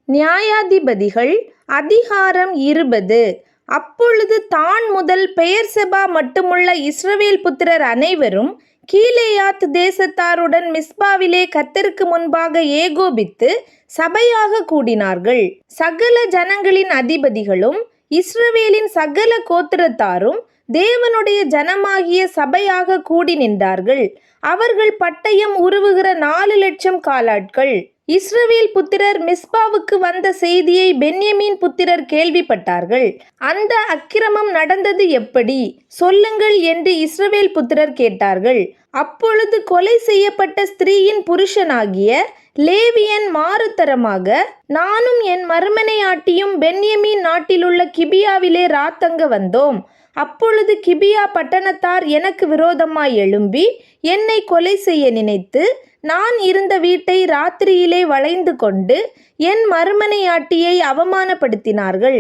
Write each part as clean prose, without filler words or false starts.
நியாயாதிபதிகள் அதிகாரம் 20. அப்பொழுது தான் முதல் பெயர்செபா மட்டுமுள்ள இஸ்ரவேல் புத்திரர் அனைவரும் கீலேயாத் தேசத்தாருடன் மிஸ்பாவிலே கர்த்தருக்கு முன்பாக ஏகோபித்து சபையாக கூடினார்கள். சகல ஜனங்களின் அதிபதிகளும் இஸ்ரவேலின் சகல கோத்திரத்தாரும் தேவனுடைய ஜனமாகிய சபையாக கூடி நின்றார்கள். அவர்கள் பட்டயம் உருவுகிற 4,00,000 காலாட்கள். இஸ்ரவேல் புத்திரர் மிஸ்பாவுக்கு வந்த செய்தியை பென்யமீன் புத்திரர் கேள்விப்பட்டார்கள். அந்த அக்கிரமம் நடந்தது எப்படி சொல்லுங்கள் என்று இஸ்ரவேல் புத்திரர் கேட்டார்கள். அப்பொழுது கொலை செய்யப்பட்ட ஸ்திரீயின் புருஷனாகிய லேவியன் மாறுதரமாக, நானும் என் மறுமனையாட்டியும் பென்யமீன் நாட்டிலுள்ள கிபியாவிலே ராத்தங்க வந்தோம். அப்பொழுது கிபியா பட்டணத்தார் எனக்கு விரோதமாய் எழும்பி என்னை கொலை செய்ய நினைத்து, நான் இருந்த வீட்டை ராத்திரியிலே வளைந்து கொண்டு என் மறுமனையாட்டியை அவமானப்படுத்தினார்கள்.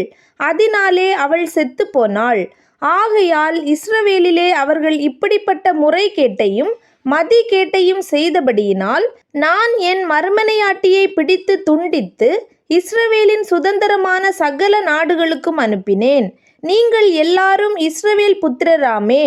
அதனாலே அவள் செத்து போனாள். ஆகையால் இஸ்ரவேலிலே அவர்கள் இப்படிப்பட்ட முறைகேட்டையும் மதிகேட்டையும் செய்தபடியினால் நான் என் மறுமனையாட்டியை பிடித்து துண்டித்து இஸ்ரவேலின் சுதந்திரமான சகல நாடுகளுக்கும் அனுப்பினேன். நீங்கள் எல்லாரும் இஸ்ரவேல் புத்திரராமே,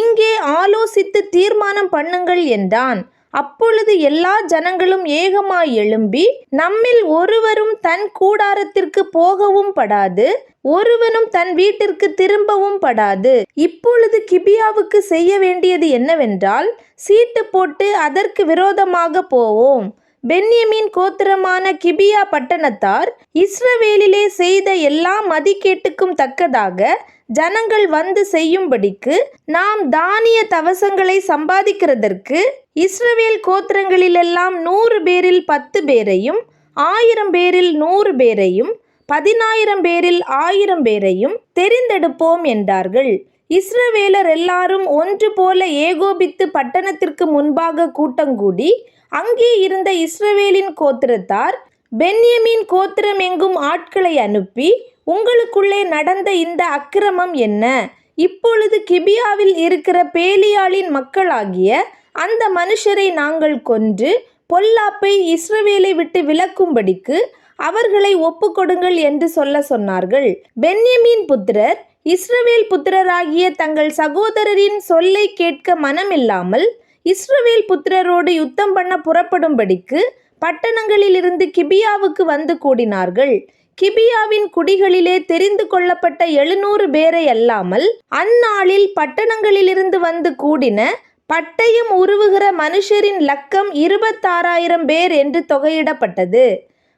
இங்கே ஆலோசித்து தீர்மானம் பண்ணுங்கள் என்றான். அப்பொழுது எல்லா ஜனங்களும் ஏகமாய் எழும்பி, நம்மில் ஒருவரும் தன் கூடாரத்திற்கு போகவும் படாது, ஒருவனும் தன் வீட்டிற்கு திரும்பவும் படாது. இப்பொழுது கிபியாவுக்கு செய்ய வேண்டியது என்னவென்றால், சீட்டு போட்டு அதற்கு விரோதமாக போவோம். பென்யமீன் கோத்திரமான கிபியா பட்டணத்தார் இஸ்ரவேலிலே செய்த எல்லா மதிகேட்டுக்கும் தக்கதாக ஜனங்கள் வந்து செய்யும்படிக்கு நாம் தானிய தவசங்களை சம்பாதிக்கிறதற்கு இஸ்ரவேல் கோத்திரங்களிலெல்லாம் 100 பேரில் 10 பேரையும் 1000 பேரில் 100 பேரையும் 10,000 பேரில் 1000 பேரையும் தெரிந்தெடுப்போம் என்றார்கள். இஸ்ரவேலர் எல்லாரும் ஒன்று போல ஏகோபித்து பட்டணத்திற்கு முன்பாக கூட்டங்கூடி, அங்கே இருந்த இஸ்ரவேலின் கோத்திரத்தார் பென்யமீன் கோத்திரம் எங்கும் ஆட்களை அனுப்பி, உங்களுக்குள்ளே நடந்த இந்த அக்கிரமம் என்ன? இப்பொழுது கிபியாவில் இருக்கிற பேலியாளின் மக்களாகிய அந்த மனுஷரை நாங்கள் கொன்று பொல்லாப்பை இஸ்ரவேலை விட்டு விலக்கும்படிக்கு அவர்களை ஒப்புக்கொடுங்கள் என்று சொன்னார்கள். பென்யமீன் புத்திரர் இஸ்ரவேல் புத்திரராகிய தங்கள் சகோதரரின் சொல்லை கேட்க மனமில்லாமல் இஸ்ரவேல் புத்திரரோடு யுத்தம் பண்ண புறப்படும்படிக்கு பட்டணங்களிலிருந்து கிபியாவுக்கு வந்து கூடினார்கள். கிபியாவின் குடிகளிலே தெரிந்து கொள்ளப்பட்ட 700 பேரை அல்லாமல் அந்நாளில் பட்டணங்களிலிருந்து வந்து கூடின பட்டயம் உருவுகிற மனுஷரின் லக்கம் 26,000 பேர் என்று தொகையிடப்பட்டது.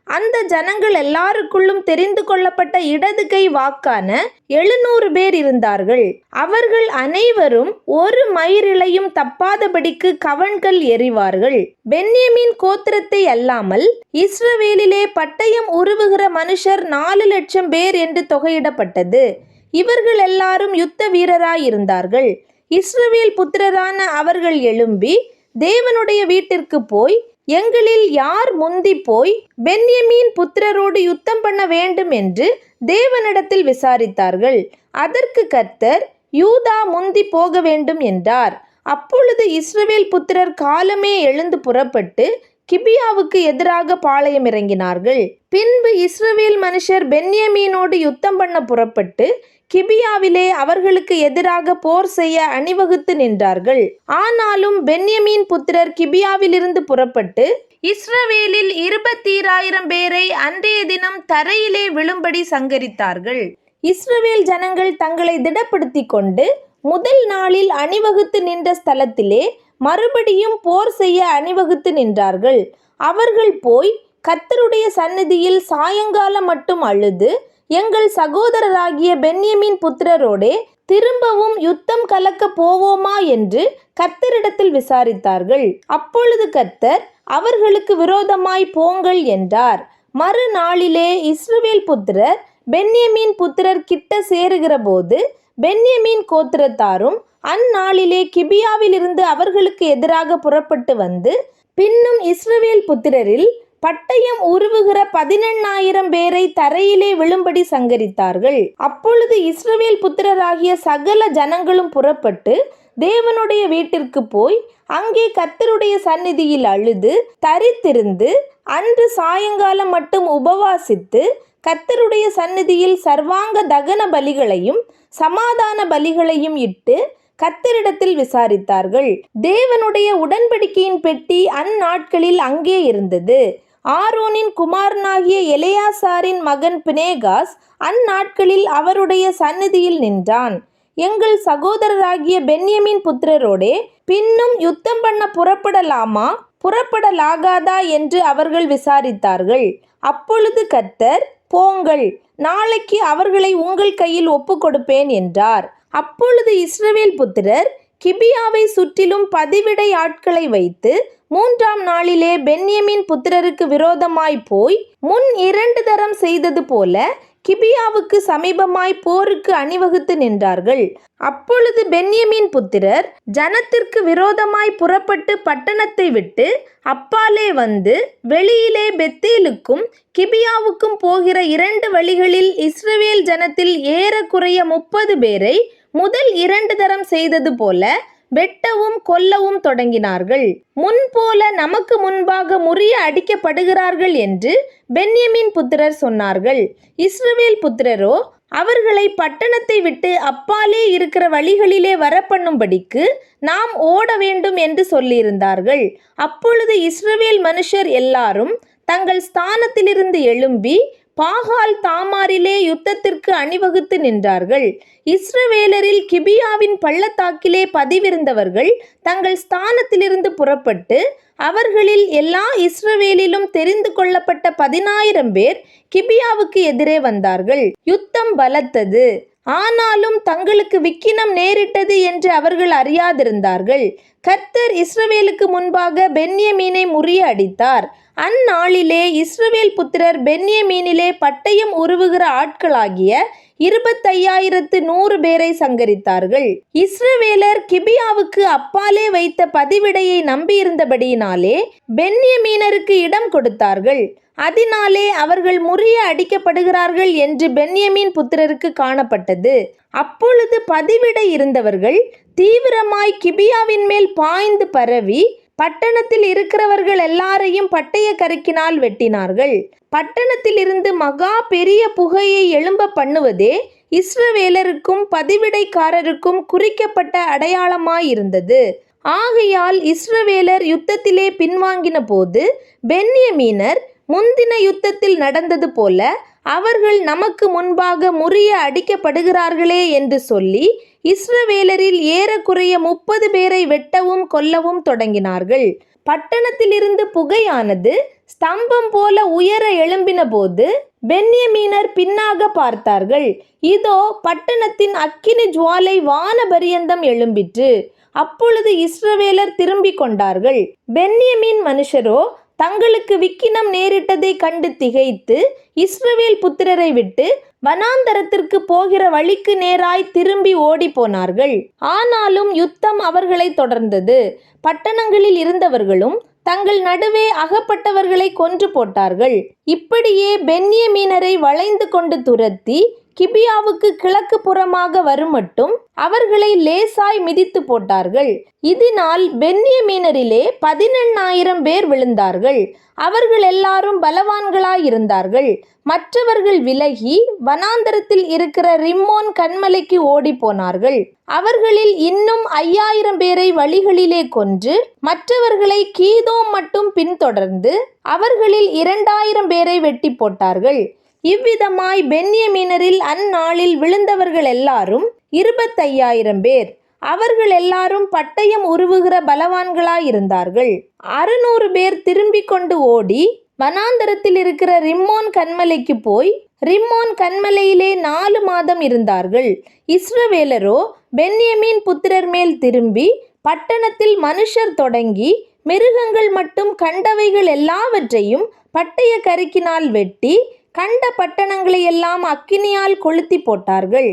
அந்த ஜனங்கள் எல்லாருக்குள்ளும் தெரிந்து கொள்ளப்பட்ட இடது கை வாக்கான 700 பேர் இருந்தார்கள். அவர்கள் அனைவரும் ஒரு மயிரிழையும் தப்பாதபடிக்கு கவண்கள் எறிவார்கள். பென்யமீன் கோத்திரத்தை அல்லாமல் இஸ்ரவேலிலே பட்டயம் உருவுகிற மனுஷர் 4,00,000 பேர் என்று தொகையிடப்பட்டது. இவர்கள் எல்லாரும் யுத்த வீரராயிருந்தார்கள். இஸ்ரவேல் புத்திரரான அவர்கள் எழும்பி தேவனுடைய வீட்டிற்கு போய், எங்களில் யார் முந்தி போய் பென்யமீன் புத்திரரோடு யுத்தம் பண்ண வேண்டும் என்று தேவனிடத்தில் விசாரித்தார்கள். அதற்கு கர்த்தர், யூதா முந்தி போக வேண்டும் என்றார். அப்பொழுது இஸ்ரவேல் புத்திரர் காலமே எழுந்து புறப்பட்டு கிபியாவுக்கு எதிராக பாளையம் இறங்கினார்கள். பின்பு இஸ்ரவேல் மனுஷர் பென்யமீனோடு யுத்தம் பண்ண புறப்பட்டு கிபியாவிலே அவர்களுக்கு எதிராக போர் செய்ய அணிவகுத்து நின்றார்கள். ஆனாலும் பென்யமீன் புத்திரர் கிபியாவிலிருந்து புறப்பட்டு இஸ்ரவேலில் 22,000 பேரை அன்றைய தினம் தரையிலே விழும்படி சங்கரித்தார்கள். இஸ்ரவேல் ஜனங்கள் தங்களை திடப்படுத்தி கொண்டு முதல் நாளில் அணிவகுத்து நின்ற ஸ்தலத்திலே மறுபடியும் போர் செய்ய அணிவகுத்து நின்றார்கள். அவர்கள் போய் கர்த்தருடைய சந்நிதியில் சாயங்காலம் மட்டும் அழுது, எங்கள் சகோதரராகிய பென்யமீன் புத்திரரோடே திரும்பவும் யுத்தம் கலக்க போவோமா என்று கர்த்தரிடத்தில் விசாரித்தார்கள். அப்பொழுது கர்த்தர் அவர்களுக்கு விரோதமாய் போங்கள் என்றார். மறுநாளிலே இஸ்ரவேல் புத்திரர் பென்யமீன் புத்திரர் கிட்ட சேருகிற போது பென்யமீன் கோத்திரத்தாரும் அந்நாளிலே கிபியாவிலிருந்து அவர்களுக்கு எதிராக புறப்பட்டு வந்து, பின்னும் இஸ்ரவேல் புத்திரரில் பட்டயம் உருவுகிற 18,000 பேரை தரையிலே விழும்படி சங்கரித்தார்கள். அப்பொழுது இஸ்ரவேல் புத்திரராகிய சகல ஜனங்களும் புறப்பட்டு தேவனுடைய வீட்டிற்கு போய் அங்கே கர்த்தருடைய சந்நிதியில் அழுது தரித்திருந்து அன்று சாயங்காலம் மட்டும் உபவாசித்து கர்த்தருடைய சந்நிதியில் சர்வாங்க தகன பலிகளையும் சமாதான பலிகளையும் இட்டு கர்த்தரிடத்தில் விசாரித்தார்கள். தேவனுடைய உடன்படிக்கையின் பெட்டி அந்நாட்களில் அங்கே இருந்தது. ஆரோனின் குமாரனாகிய எலெயாசாரின் மகன் பினேகாஸ் அந்நாட்களில் அவருடைய சந்நிதியில் நின்றான். எங்கள் சகோதரராகிய பென்யமீன் புத்திரரோடே பின்னும் யுத்தம் பண்ண புறப்படலாமா புறப்படலாகாதா என்று அவர்கள் விசாரித்தார்கள். அப்பொழுது கர்த்தர், போங்கள், நாளைக்கு அவர்களை உங்கள் கையில் ஒப்பு கொடுப்பேன் என்றார். அப்பொழுது இஸ்ரவேல் புத்திரர் கிபியாவை சுற்றிலும் பதிவிடை ஆட்களை வைத்து 3ஆம் நாளிலே பென்யமீன் புத்திரருக்கு விரோதமாய் போய் முன் 2 தரம் செய்தது போல கிபியாவுக்கு சமீபமாய் போருக்கு அணிவகுத்து நின்றார்கள். அப்பொழுது பென்யமீன் புத்திரர் ஜனத்திற்கு விரோதமாய் புறப்பட்டு பட்டணத்தை விட்டு அப்பாலே வந்து வெளியிலே பெத்தேலுக்கும் கிபியாவுக்கும் போகிற 2 வழிகளில் இஸ்ரவேல் ஜனத்தில் ஏறக்குறைய 30 பேரை முதல் 2 தரம் செய்தது போல வெட்டவும் கொல்லவும் தொடங்கினார்கள். முன்போல நமக்கு முன்பாக முறிய அடிக்கப்படுகிறார்கள் என்று பென்யமீன் புத்திரர் சொன்னார்கள். இஸ்ரவேல் புத்திரரோ அவர்களை பட்டணத்தை விட்டு அப்பாலே இருக்கிற வழிகளிலே வரப்பண்ணும்படிக்கு நாம் ஓட வேண்டும் என்று சொல்லியிருந்தார்கள். அப்பொழுது இஸ்ரவேல் மனுஷர் எல்லாரும் தங்கள் ஸ்தானத்திலிருந்து எழும்பி பாகால் தாமாரிலே யுத்தத்திற்கு அணிவகுத்து நின்றார்கள். இஸ்ரவேலரில் கிபியாவின் பள்ளத்தாக்கிலே பதிவிருந்தவர்கள் தங்கள் ஸ்தானத்திலிருந்து புறப்பட்டு அவர்களில் எல்லா இஸ்ரவேலிலும் தெரிந்து கொள்ளப்பட்ட 10,000 பேர் கிபியாவுக்கு எதிரே வந்தார்கள். யுத்தம் பலத்தது. ஆனாலும் தங்களுக்கு விக்கினம் நேரிட்டது என்று அவர்கள் அறியாதிருந்தார்கள். கர்த்தர் இஸ்ரவேலுக்கு முன்பாக பென்யமீனை முறிய அடித்தார். அந்நாளிலே இஸ்ரவேல் புத்திரர் பென்யமீனிலே பட்டயம் உருவுகிற ஆட்களாகிய 25,100 பேரை சங்கரித்தார்கள். இஸ்ரவேலர் கிபியாவுக்கு அப்பாலே வைத்த பதிவிடையை நம்பியிருந்தபடியினாலே பென்யமீனருக்கு இடம் கொடுத்தார்கள். அதனாலே அவர்கள் முறிய அடிக்கப்படுகிறார்கள் என்று பென்யமீன் புத்திரருக்கு காணப்பட்டது. அப்பொழுது பதிவிடை இருந்தவர்கள் தீவிரமாய் கிபியாவின் மேல் பாய்ந்து பரவி பட்டணத்தில் இருக்கிறவர்கள் எல்லாரையும் பட்டய கருக்கினால் வெட்டினார்கள். பட்டணத்தில் இருந்து மகா பெரிய புகையை எழும்ப பண்ணுவதே இஸ்ரவேலருக்கும் பதிவிடைக்காரருக்கும் குறிக்கப்பட்ட அடையாளமாயிருந்தது. ஆகையால் இஸ்ரவேலர் யுத்தத்திலே பின்வாங்கின போது பென்யமீனர் முந்தின யுத்தத்தில் நடந்தது போல அவர்கள் நமக்கு முன்பாக முறிய அடிக்கப்படுகிறார்களே என்று சொல்லி இஸ்ரவேலரில் ஏறக்குறைய 30 பேரை வெட்டவும் கொல்லவும் தொடங்கினார்கள். பட்டணத்திலிருந்து புகையானது ஸ்தம்பம் போல உயர எழும்பின போது பென்யமீனர் பின்னாக பார்த்தார்கள். இதோ பட்டணத்தின் அக்கினி ஜுவாலை வான பரியந்தம் எழும்பிற்று. அப்பொழுது இஸ்ரவேலர் திரும்பிக் கொண்டார்கள். பென்யமீன் மனுஷரோ தங்களுக்கு விக்கினம் நேரிட்டதை கண்டு திகைத்து இஸ்ரவேல் புத்திரரை விட்டு வனாந்தரத்திற்கு போகிற வழிக்கு நேராய் திரும்பி ஓடி போனார்கள். ஆனாலும் யுத்தம் அவர்களை தொடர்ந்தது. பட்டணங்களில் இருந்தவர்களும் தங்கள் நடுவே அகப்பட்டவர்களை கொன்று போட்டார்கள். இப்படியே பென்யமீனரை வளைந்து கொண்டு துரத்தி கிபியாவுக்கு கிழக்கு புறமாக வருமட்டும் அவர்களை லேசாய் மிதித்து போட்டார்கள். இதனால் பென்யமீனரிலே 18,000 பேர் விழுந்தார்கள். அவர்கள் எல்லாரும் பலவான்களாயிருந்தார்கள். மற்றவர்கள் விலகி வனாந்தரத்தில் இருக்கிற ரிம்மோன் கன்மலைக்கு ஓடி போனார்கள். அவர்களில் இன்னும் 5,000 பேரை வழிகளிலே கொன்று மற்றவர்களை கீதோம் மட்டும் பின்தொடர்ந்து அவர்களில் 2,000 பேரை வெட்டி போட்டார்கள். இவ்விதமாய் பென்யமீனரில் அந்நாளில் விழுந்தவர்கள் எல்லாரும் 25,000 பேர். அவர்கள் எல்லாரும் பட்டயம் உருவுகிற பலவான்களாயிருந்தார்கள். 600 பேர் திரும்பிக் கொண்டு ஓடி வனாந்தரத்தில் இருக்கிற ரிம்மோன் கன்மலைக்கு போய் ரிம்மோன் கன்மலையிலே 4 மாதம் இருந்தார்கள். இஸ்ரவேலரோ பென்யமீன் புத்திரர் மேல் திரும்பி பட்டணத்தில் மனுஷர் தொடங்கி மிருகங்கள் மட்டும் கண்டவைகள் எல்லாவற்றையும் பட்டய கருக்கினால் வெட்டி கண்ட பட்டணங்களை எல்லாம் அக்கினியால் கொளுத்தி போட்டார்கள்.